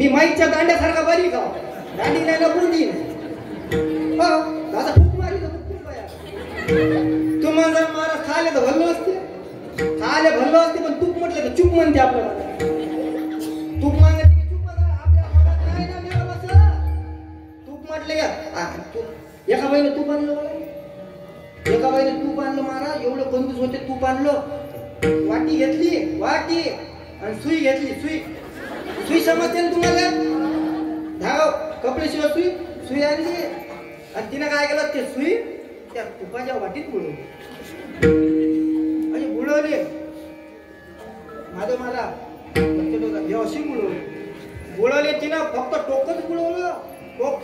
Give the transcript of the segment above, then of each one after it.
मी माईच्या दांड्यासारखा बरी का दांडी नाही ना बुंदी दादा खूप मारी तू जर मारा खाले तर भल्लो असते खाले भल्लो असते पण तूप म्हटलं तर चूप म्हणते आपल्याला तूप मागते की चूप आपल्या मनात नाही ना मेळ बस तूप म्हटले का एका बाईने तूप आणलं एका बाईने तूप आणलं मारा एवढं कंजूस होते तूप आणलं वाटी घेतली वाटी आणि सुई घेतली सुई समजते ना तुम्हाला धाव कपडे शिवाय सुई आणली आणि तिने काय केलं ते सुई त्या तुपाच्या वाटीत बुडवली आणि बुडवली माझं मला हे अशी बुडवली तिनं फक्त टोकच बुडवलं टोक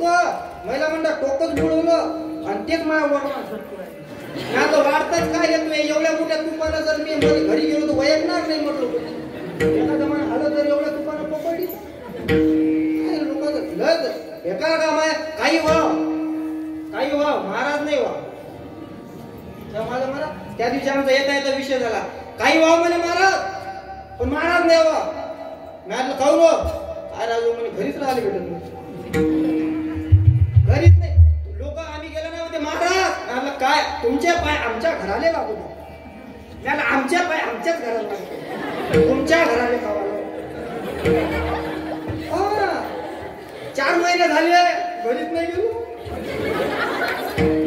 महिला म्हणता टोकच बुडवलं आणि तेच माझ्या वडा तो वाढताच काय येतो एवढ्या मोठ्या तुपानं जर मी घरी गेलो तर वयकणार नाही म्हटलं एखादं मला आलं तर एवढ्या तुपानं पकडली लोक लज एका का माय काही व्हा महाराज नाही व्हा माझा महाराज त्या दिवशी आमचा येता विषय झाला काही व्हा म्हणे महाराज पण महाराज नाही व्हा मी खाऊ काय राजू म्हणे घरीच राहिले भेटत घरीच नाही लोक आम्ही गेलो ना होते महाराज काय तुमचे पाय आमच्या घराले लागू द्या आमच्या पाय आमच्याच घराला लागतो तुमच्या घराले खावा 4 महिने झाले घरीच नाही गेलो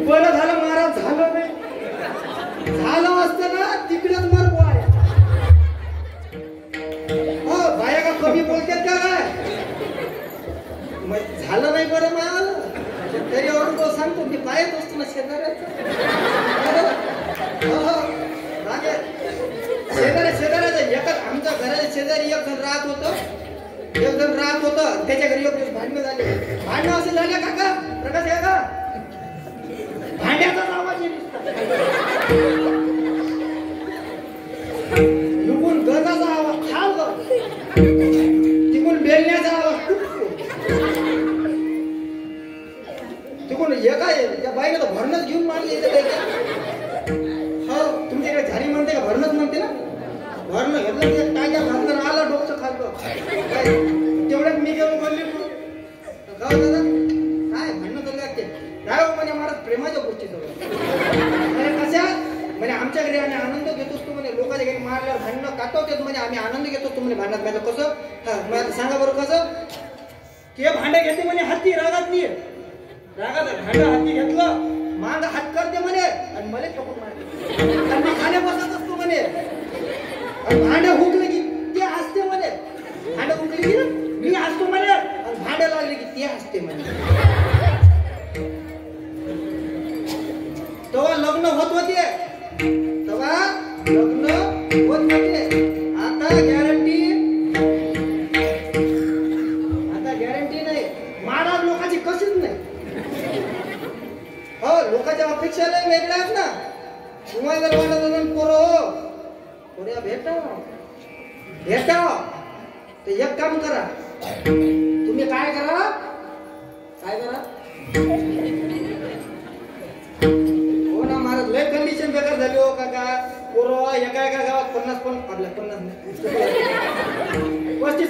बरं झालं महाराज झालं नाही झालं असतं ना तिकडेच मर बोलाय बाया का कमी बोलतात का काय झालं नाही बरं मला तरी तो सांगतो मी पायच असतो ना शेजाऱ्याचा एकच आमच्या घराच्या शेजारी एक जण राहत होत त्याच्या घरी भांडणं झाले भांडणं असे झाले काका प्रकाश काका भांड्याचाच आवाज लुकून गजाचा आवाज खाल तिकून बेलण्याचा आवाज तिकून एका त्या बाईने तर भरणच घेऊन मारले हो तुमच्याकडे झाली म्हणते का भरणच म्हणते ना भरणं घेतलं टाक्या घातलं आला डोकं खाल्लं तेवढ्यात मी गेलो बोलली काय भांडणं चालू लागते काय म्हणे महाराज प्रेमाच्या गोष्टी कशा म्हणजे आमच्या घरी आम्ही आनंद घेत असतो म्हणे लोकांच्या घरी मारल्यावर भांडणं काटवतेच म्हणे आम्ही आनंद घेत असतो म्हणे भांडणात माझं कसं सांगा बरं कसं ते भांडे घेते म्हणे हाती रागात नाही रागात भांडं हाती घेतलं मांग हात करते म्हणे आणि मला चोकून मारते आणि मी खाली बसत असतो म्हणे आणि भांडे हुकले की ते हसते म्हणे भांडे हुकले की मी हसतो म्हणे आणि भांडे लागले की ते हसते म्हणे तेव्हा लग्न होत होते आता गॅरंटी नाही महाराज लोकांची कशीच नाही हो लोकांच्या अपेक्षा नाही वेगळ्या आहेत ना तुम्हाला जर वाटत असेल पोऱ्या भेटा तर एक काम करा तुम्ही काय करा हो ना महाराज लय कंडिशन बेकार झाली हो काका पोरं एका गावात 50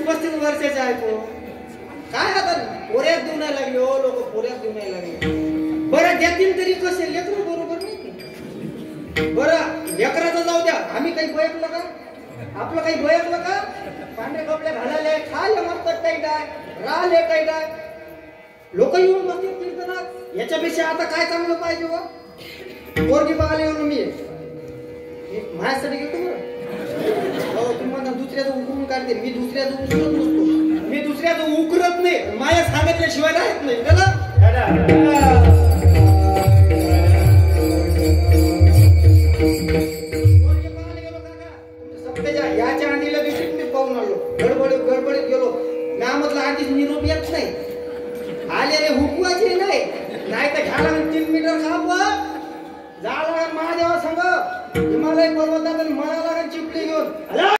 35 वर्षाचे आहे तो काय आता पोऱ्यात देऊ नाही लागले हो लोक पोऱ्यात देऊ नाही लागले बरं देतील तरी कसे लेकरं बरोबर नाही बरं लेकराचं जाऊ द्या आम्ही काही बयकलं का आपलं काही बयकलं का पांढरे कपडे घालायले खायला मस्त टाईट आहे राहिले टाईट आहे लोक येऊन बसतील कीर्तनात याच्यापेक्षा आता काय चांगलं पाहिजे हो पोरगी बघायला येऊन मी माझ्यासाठी घेतो बरं तुम्हाला दुसऱ्याचं उकरून काढते मी दुसऱ्याचं उकरत नसतो मी दुसऱ्याचं उकरत नाही माझ्या सांगितल्याशिवाय राहत नाही त्याला याच्या आधीला दिवशी तुम्ही पाहून आलो गडबडीत गेलो नामधला आधीच निरोप येत नाही आलेले हुकवायचे नाही तर घ्यायला 3 मीटर खापवा झाला महादेवा संघ हिमालय पर्वतात आणि मनाला चिपली घेऊन